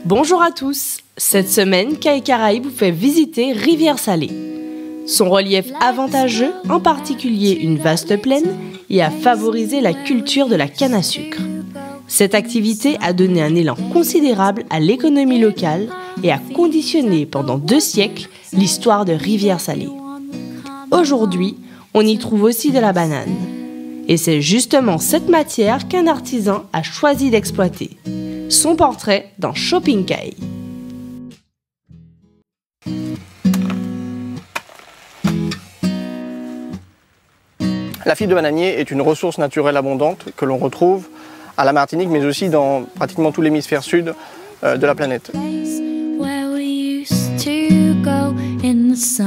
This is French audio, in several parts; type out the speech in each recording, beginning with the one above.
Bonjour à tous. Cette semaine, Cailles Caraïbes vous fait visiter Rivière-Salée. Son relief avantageux, en particulier une vaste plaine, y a favorisé la culture de la canne à sucre. Cette activité a donné un élan considérable à l'économie locale et a conditionné pendant 2 siècles l'histoire de Rivière-Salée. Aujourd'hui, on y trouve aussi de la banane. Et c'est justement cette matière qu'un artisan a choisi d'exploiter. Son portrait dans Shopping Cailles. La fibre de bananier est une ressource naturelle abondante que l'on retrouve à la Martinique, mais aussi dans pratiquement tout l'hémisphère sud de la planète.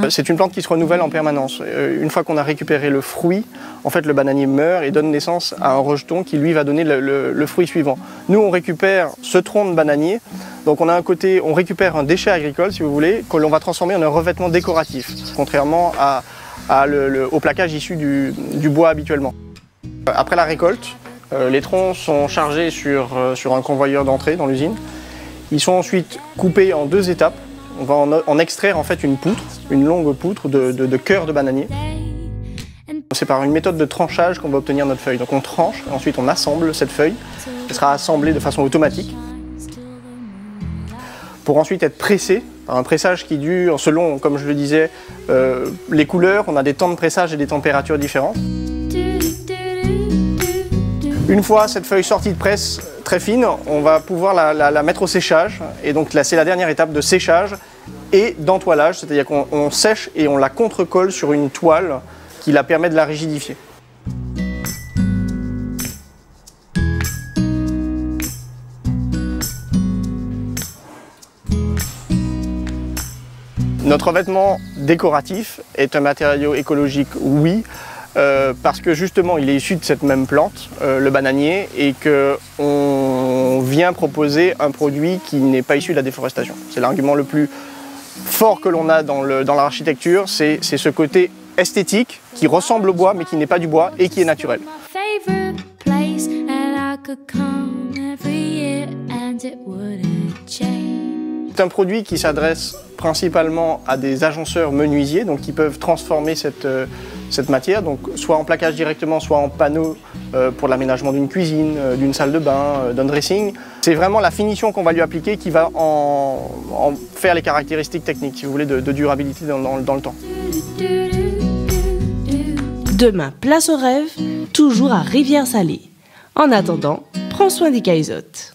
C'est une plante qui se renouvelle en permanence. Une fois qu'on a récupéré le fruit, en fait le bananier meurt et donne naissance à un rejeton qui lui va donner le fruit suivant. Nous on récupère ce tronc de bananier, donc on a un côté, on récupère un déchet agricole si vous voulez, que l'on va transformer en un revêtement décoratif, contrairement au plaquage issu du bois habituellement. Après la récolte, les troncs sont chargés sur un convoyeur d'entrée dans l'usine. Ils sont ensuite coupés en 2 étapes. On va en extraire en fait une poutre, une longue poutre de cœur de bananier. C'est par une méthode de tranchage qu'on va obtenir notre feuille. Donc on tranche, ensuite on assemble cette feuille. Elle sera assemblée de façon automatique pour ensuite être pressée par un pressage qui dure selon, comme je le disais, les couleurs. On a des temps de pressage et des températures différentes. Une fois cette feuille sortie de presse très fine, on va pouvoir la mettre au séchage. Et donc là, c'est la dernière étape de séchage et d'entoilage, c'est-à-dire qu'on sèche et on la contre-colle sur une toile qui la permet de la rigidifier. Notre revêtement décoratif est un matériau écologique, oui, parce que justement il est issu de cette même plante, le bananier, et qu'on vient proposer un produit qui n'est pas issu de la déforestation. C'est l'argument le plus fort que l'on a dans l'architecture, c'est ce côté esthétique qui ressemble au bois mais qui n'est pas du bois et qui est naturel. C'est un produit qui s'adresse principalement à des agenceurs menuisiers, donc qui peuvent transformer cette matière, donc soit en plaquage directement, soit en panneau pour l'aménagement d'une cuisine, d'une salle de bain, d'un dressing. C'est vraiment la finition qu'on va lui appliquer qui va en faire les caractéristiques techniques, si vous voulez, de durabilité dans le temps. Demain, place au rêve, toujours à Rivière-Salée. En attendant, prends soin des caillottes.